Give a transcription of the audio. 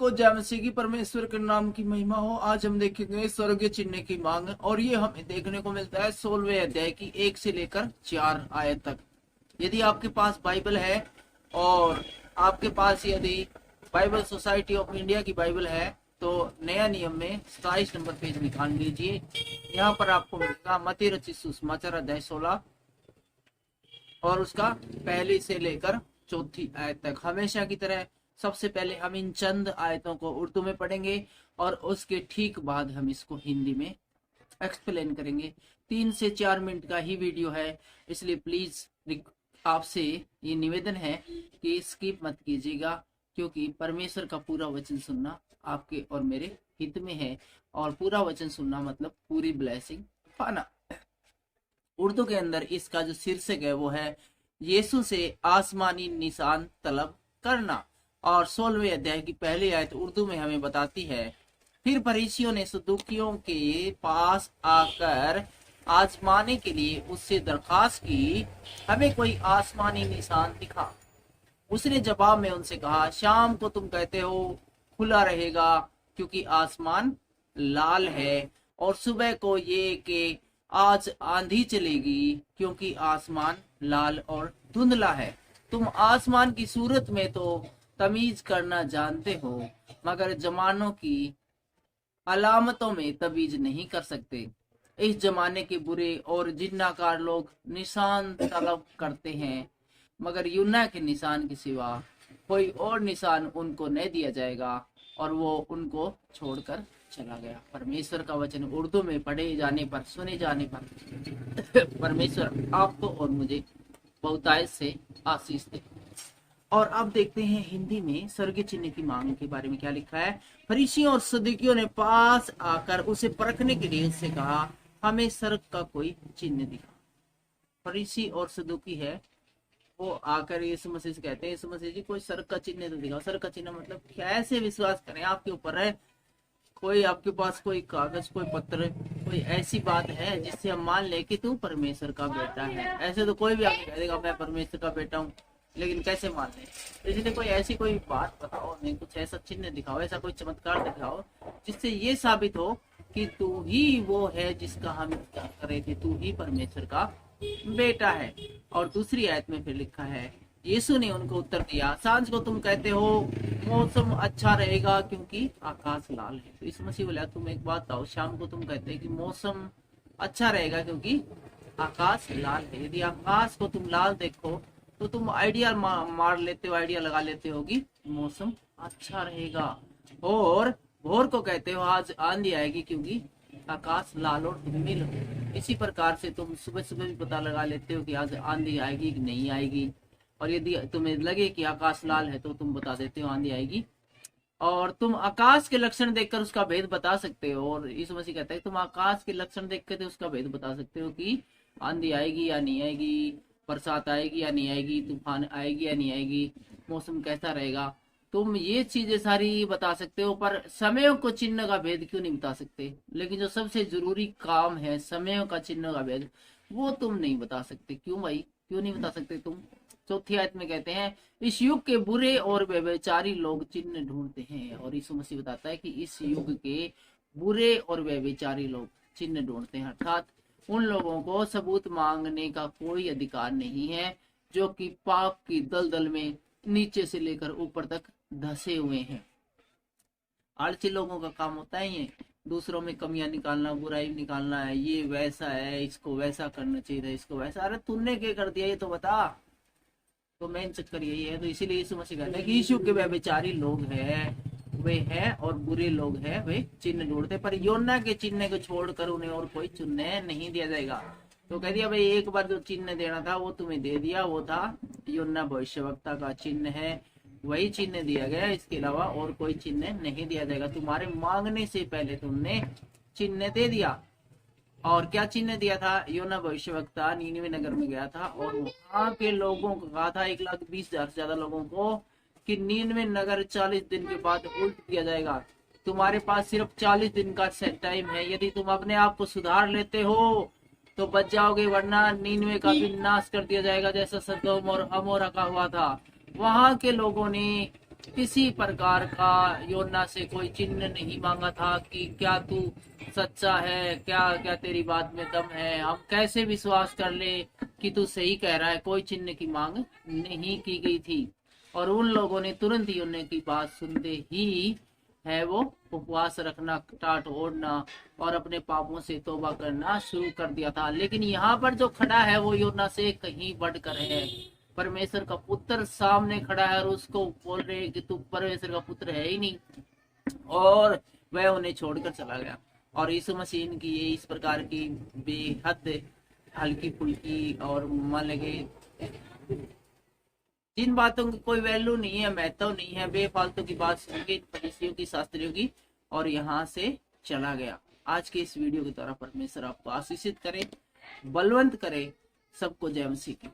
सबको जय मसीह की, परमेश्वर के नाम की महिमा हो। आज हम देखेंगे स्वर्गीय चिन्ह की मांग, और ये हमें देखने को मिलता है 16वें अध्याय की 1 से लेकर 4 आयत तक। यदि आपके पास बाइबल है और आपके पास यदि बाइबल सोसाइटी ऑफ इंडिया की बाइबल है तो नया नियम में 27 नंबर पेज निकाल लीजिए। यहाँ पर आपको मिलेगा मत्ती रचित सुसमाचार अध्याय 16 और उसका पहली से लेकर चौथी आयत तक। हमेशा की तरह सबसे पहले हम इन चंद आयतों को उर्दू में पढ़ेंगे और उसके ठीक बाद हम इसको हिंदी में एक्सप्लेन करेंगे। 3 से 4 मिनट का ही वीडियो है, इसलिए प्लीज आपसे ये निवेदन है कि स्किप मत कीजिएगा, क्योंकि परमेश्वर का पूरा वचन सुनना आपके और मेरे हित में है, और पूरा वचन सुनना मतलब पूरी ब्लेसिंग पाना। उर्दू के अंदर इसका जो शीर्षक है वो है यीशु से आसमानी निशान तलब करना, और 16वें अध्याय की पहली आयत उर्दू में हमें बताती है, फिर फरीसियों ने सदूकियों के पास आकर आजमाने के लिए उससे दरखास्त की, हमें कोई आसमानी निशान दिखा। उसने जवाब में उनसे कहा, शाम को तुम कहते हो खुला रहेगा क्योंकि आसमान लाल है, और सुबह को ये कि आज आंधी चलेगी क्योंकि आसमान लाल और धुंधला है। तुम आसमान की सूरत में तो तमीज करना जानते हो, मगर जमानों की अलामतों में तमीज नहीं कर सकते। इस जमाने के बुरे और जिन्नाकार लोग निशान तलब करते हैं, मगर यूना के निशान के सिवा कोई और निशान उनको नहीं दिया जाएगा। और वो उनको छोड़कर चला गया। परमेश्वर का वचन उर्दू में पढ़े जाने पर, सुने जाने पर परमेश्वर आपको और मुझे बहुतायत से आशीष दे। और अब देखते हैं हिंदी में स्वर्गीय चिन्ह की मांग के बारे में क्या लिखा है। फरीसियों और सदूकियों ने पास आकर उसे परखने के लिए उससे कहा, हमें स्वर्ग का कोई चिन्ह दिखा। फरीसी और सदूकी है, वो आकर यीशु मसीह से कहते हैं, यीशु मसीह जी कोई स्वर्ग का चिन्ह तो दिखाओ। स्वर्ग का चिन्ह मतलब कैसे विश्वास करें, आपके ऊपर है। कोई आपके पास कोई कागज, कोई पत्र, कोई ऐसी बात है जिससे हम मान ले कि तू परमेश्वर का बेटा है। ऐसे तो कोई भी आके कह देगा मैं परमेश्वर का बेटा हूँ, लेकिन कैसे मान ले। इसलिए कोई ऐसी कोई बात बताओ, हमें कुछ ऐसा चिन्ह दिखाओ, ऐसा कोई चमत्कार दिखाओ जिससे ये साबित हो कि तू ही वो है जिसका हम इंतजार कर रहे थे, तू ही परमेश्वर का बेटा है। और दूसरी आयत में फिर लिखा है, यीशु ने उनको उत्तर दिया, सांझ को तुम कहते हो मौसम अच्छा रहेगा क्योंकि आकाश लाल है। तो इस मसीह बोला, तुम एक बात बताओ, शाम को तुम कहते हैं कि मौसम अच्छा रहेगा क्योंकि आकाश लाल है। यदि आकाश को तुम लाल देखो तो तुम आइडिया मार लेते हो, आइडिया लगा लेते हो कि मौसम अच्छा रहेगा। और भोर को कहते हो आज आंधी आएगी क्योंकि आकाश लाल और धूमिल हो। इसी प्रकार से तुम सुबह सुबह भी पता लगा लेते हो कि आज आंधी आएगी कि नहीं आएगी। और यदि तुम्हें लगे कि आकाश लाल है तो तुम बता देते हो आंधी आएगी। और तुम आकाश के लक्षण देखकर उसका भेद बता सकते हो। और यीशु मसीह कहता है तुम आकाश के लक्षण देख कर उसका भेद बता सकते हो कि आंधी आएगी या नहीं आएगी, बरसात आएगी या नहीं आएगी, तूफान आएगी या नहीं आएगी, मौसम कैसा रहेगा। तुम ये चीजें सारी बता सकते हो, पर समयों को चिन्ह का भेद क्यों नहीं बता सकते। लेकिन जो सबसे जरूरी काम है समयों का चिन्ह का भेद, वो तुम नहीं बता सकते। क्यों भाई, क्यों नहीं बता सकते तुम। चौथी आयत में कहते हैं, इस युग के बुरे और व्यभिचारी लोग चिन्ह ढूंढते हैं। और यीशु मसीह बताता है कि इस युग के बुरे और व्यभिचारी लोग चिन्ह ढूंढते हैं, अर्थात उन लोगों को सबूत मांगने का कोई अधिकार नहीं है जो कि पाप की दलदल में नीचे से लेकर ऊपर तक धसे हुए हैं। आलसी लोगों का काम होता है ये, दूसरों में कमियां निकालना, बुराई निकालना है, ये वैसा है, इसको वैसा करना चाहिए, इसको वैसा। अरे तूने क्या कर दिया ये तो बता। तो मेन चक्कर यही है। तो इसीलिए यीशु मसीह कहते हैं कि यीशु के व्यभिचारी लोग हैं वे हैं और बुरे लोग हैं वे चिन्ह ढूंढते, पर योना के चिन्ह को छोड़कर उन्हें और कोई चिन्ह नहीं दिया जाएगा। तो कह दिया भाई एक बार जो चिन्ह देना था वो तुम्हें दे दिया, वो था योना भविष्यवक्ता का चिन्ह है, वही चिन्ह दिया गया, इसके अलावा और कोई चिन्ह नहीं दिया जाएगा। तुम्हारे मांगने से पहले तुमने चिन्ह दे दिया। और क्या चिन्ह दिया था। योना भविष्यवक्ता नीनवे नगर में गया था और वहां के लोगों को कहा था, 1,20,000 से ज्यादा लोगों को, कि नीनवे नगर 40 दिन के बाद उल्ट किया जाएगा। तुम्हारे पास सिर्फ 40 दिन का सेट टाइम है। यदि तुम अपने आप को सुधार लेते हो तो बच जाओगे, वरना नीनवे का भी नाश कर दिया जाएगा जैसा सदोम और अमोरा का हुआ था। वहां के लोगों ने किसी प्रकार का योना से कोई चिन्ह नहीं मांगा था कि क्या तू सच्चा है, क्या क्या तेरी बात में दम है, हम कैसे विश्वास कर ले कि तू सही कह रहा है। कोई चिन्ह की मांग नहीं की गई थी। और उन लोगों ने तुरंत ही यूना की बात सुनते ही है वो उपवास रखना, टाट ओढ़ना और अपने पापों से तौबा करना शुरू कर दिया था। लेकिन यहाँ पर जो खड़ा है वो योना से कहीं बढ़कर है। परमेश्वर का पुत्र सामने खड़ा है और उसको बोल रहे हैं कि तू परमेश्वर का पुत्र है ही नहीं, और वह उन्हें छोड़कर चला गया। और यीशु मसीह की ये इस प्रकार की बेहद हल्की फुल्की और मान लगे जिन बातों की कोई वैल्यू नहीं है, महत्व नहीं है, बेफालतू की बात सुन के फरीसियों की, शास्त्रियों की, और यहाँ से चला गया। आज के इस वीडियो के द्वारा परमेश्वर आपको आशीषित करे, बलवंत करे। सबको जय मसीह की।